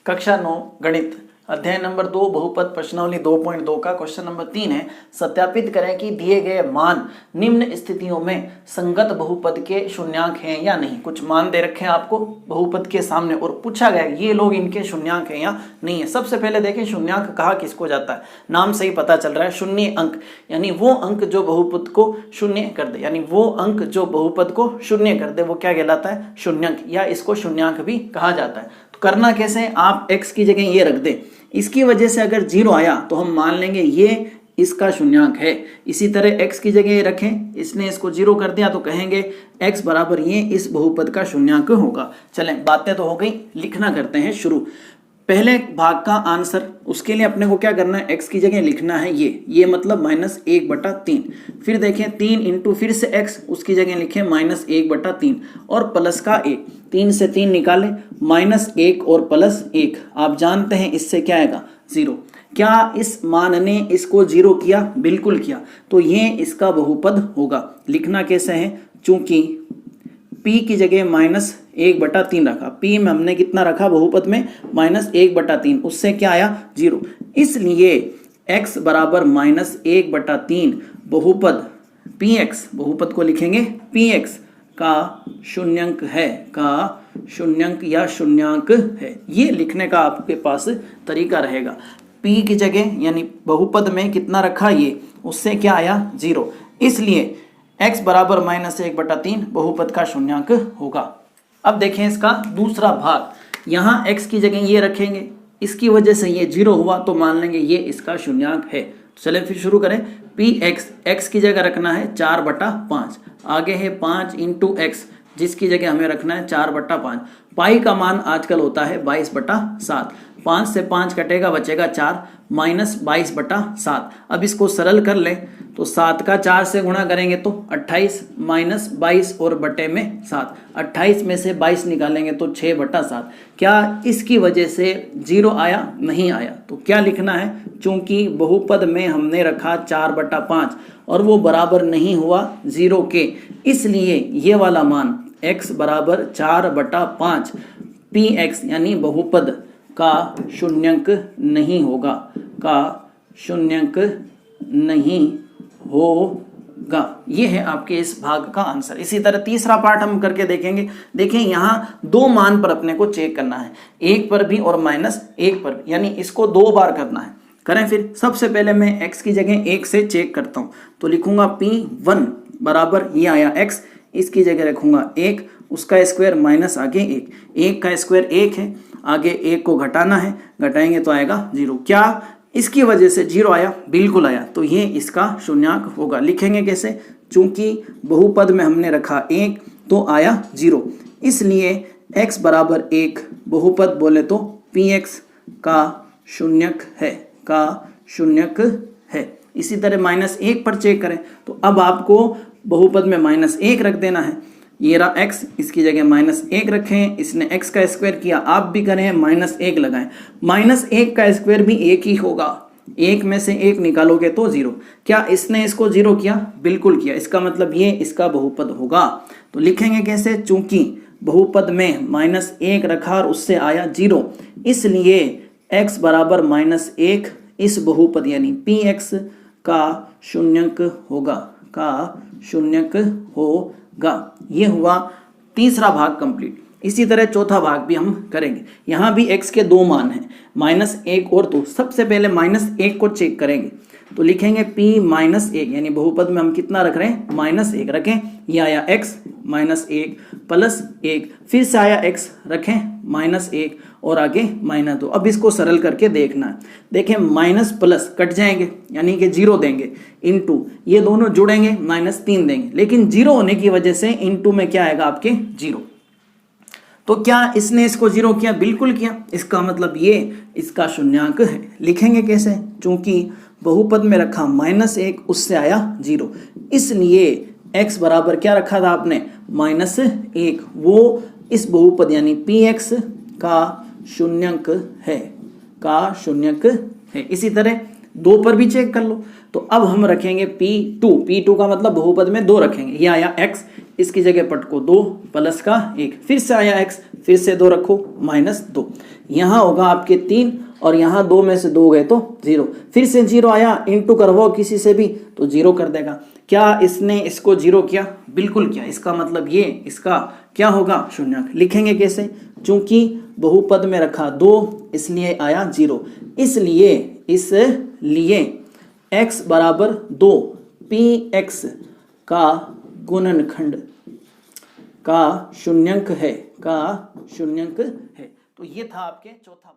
कक्षा 9 गणित अध्याय नंबर 2 बहुपद प्रश्नावली 2.2 का क्वेश्चन नंबर 3 है। सत्यापित करें कि दिए गए मान निम्न स्थितियों में संगत बहुपद के शून्यांक हैं या नहीं। कुछ मान दे रखे हैं आपको बहुपद के सामने और पूछा गया ये लोग इनके शून्यांक हैं या नहीं है। सबसे पहले देखें शून्यांक कहा किसको जाता है। नाम से ही पता चल रहा है शून्य अंक, यानी वो अंक जो बहुपद को शून्य कर दे, यानी वो अंक जो बहुपद को शून्य कर दे वो क्या कहलाता है, शून्यांक, या इसको शून्यांक भी कहा जाता है। तो करना कैसे, आप x की जगह ये रख दें, इसकी वजह से अगर 0 आया तो हम मान लेंगे ये इसका शून्यांक है। इसी तरह x की जगह ये रखें, इसने इसको 0 कर दिया तो कहेंगे x बराबर ये इस बहुपद का शून्यांक होगा। चलें, बातें तो हो गई, लिखना करते हैं शुरू। पहले भाग का आंसर, उसके लिए अपने को क्या करना है, x की जगह लिखना है ये मतलब -1/3। फिर देखें 3 इंटू फिर से x, उसकी जगह लिखें -1/3 और प्लस का 1, 3 से 3 निकालें, -1 और +1, आप जानते हैं इससे क्या आएगा, 0। क्या इस मान ने इसको 0 किया, बिल्कुल किया, तो ये इसका बहुपद होगा। लिखना कैसे है, चूंकि p की जगह -1/3 रखा, p में हमने कितना रखा बहुपद में, -1/3, उससे क्या आया, 0। इसलिए x बराबर -1/3 बहुपद px, बहुपद को लिखेंगे px का शून्यांक है, का शून्यांक या शून्यांक है। ये लिखने का आपके पास तरीका रहेगा। p की जगह यानी बहुपद में कितना रखा ये, उससे क्या आया, 0। इसलिए x बराबर -1/3 बहुपद का शून्यांक होगा। अब देखें इसका दूसरा भाग, यहाँ x की जगह ये रखेंगे, इसकी वजह से ये 0 हुआ तो मान लेंगे ये इसका शून्यांक है। चलें फिर शुरू करें। px, x की जगह रखना है 4/5, आगे है 5 इंटू x, जिसकी जगह हमें रखना है 4/5। पाई का मान आजकल होता है 22/7, 5 से 5 कटेगा, बचेगा 4, -22/7। अब इसको सरल कर लें तो 7 का 4 से गुणा करेंगे तो 28, -22 और बटे में 7, 28 में से 22 निकालेंगे तो 6/7। क्या इसकी वजह से 0 आया, नहीं आया। तो क्या लिखना है, चूंकि बहुपद में हमने रखा 4/5 और वो बराबर नहीं हुआ 0 के, इसलिए ये वाला मान x बराबर 4/5 px यानी बहुपद का शून्यांक नहीं होगा, का शून्यांक नहीं होगा। ये है आपके इस भाग का आंसर। इसी तरह तीसरा पार्ट हम करके देखेंगे। देखें यहाँ 2 मान पर अपने को चेक करना है, 1 पर भी और -1 पर भी, यानी इसको 2 बार करना है। करें फिर। सबसे पहले मैं x की जगह 1 से चेक करता हूँ, तो लिखूंगा p1 बराबर ये आया x, इसकी जगह रखूंगा 1, उसका स्क्वायर माइनस आगे 1 का स्क्वायर 1 है, आगे 1 को घटाना है, घटाएंगे तो आएगा 0। क्या इसकी वजह से 0 आया, बिल्कुल आया, तो ये इसका शून्यांक होगा। लिखेंगे कैसे, चूंकि बहुपद में हमने रखा 1 तो आया 0, इसलिए x बराबर 1 बहुपद बोले तो px का शून्यक है, का शून्यक है। इसी तरह -1 पर चेक करें तो अब आपको बहुपद में -1 रख देना है। ये रहा x, इसकी जगह -1 रखें, इसने x का स्क्वायर किया, आप भी करें -1 लगाएं, -1 का स्क्वायर भी 1 ही होगा, 1 में से 1 निकालोगे तो 0। क्या इसने इसको 0 किया, बिल्कुल किया, इसका मतलब ये इसका बहुपद होगा। तो लिखेंगे कैसे, चूंकि बहुपद में -1 रखा और उससे आया 0, इसलिए x बराबर -1 इस बहुपद यानी px का शून्यक होगा, का शून्यक होगा। ये हुआ तीसरा भाग कंप्लीट। इसी तरह चौथा भाग भी हम करेंगे। यहाँ भी x के 2 मान हैं, -1 और 2। सबसे पहले -1 को चेक करेंगे तो लिखेंगे p-1 यानी बहुपद में हम कितना रख रहे हैं, -1 रखें, ये आया x -1 + 1, फिर से आया x रखें -1 और आगे -2। अब इसको सरल करके देखना है। देखें माइनस प्लस कट जाएंगे यानी कि 0 देंगे, इनटू ये दोनों जुड़ेंगे -3 देंगे, लेकिन 0 होने की वजह से इनटू में क्या आएगा आपके 0। तो क्या इसने इसको 0 किया, बिल्कुल किया, इसका मतलब ये इसका शून्यांक है। लिखेंगे कैसे, चूंकि बहुपद में रखा -1 उससे आया 0, इसलिए x बराबर क्या रखा था आपने, -1, वो इस बहुपद यानी px का शून्यक है, का शून्यक है। इसी तरह 2 पर भी चेक कर लो। तो अब हम रखेंगे p2 का मतलब बहुपद में 2 रखेंगे, ये आया x, इसकी जगह पट को 2 प्लस का 1, फिर से आया x, फिर से 2 रखो -2, यहाँ होगा आपके 3 और यहाँ 2 में से 2 गए तो 0, फिर से 0 आया, इंटू करवाओ किसी से भी तो 0 कर देगा। क्या इसने इसको 0 किया? बिल्कुल किया। इसका मतलब ये इसका क्या होगा? शून्यक। लिखेंगे कैसे? चूंकि बहुपद में रखा 2 इसलिए आया 0, इसलिए x बराबर 2 px का गुणनखंड का शून्यंक है, तो ये था आपके चौथा।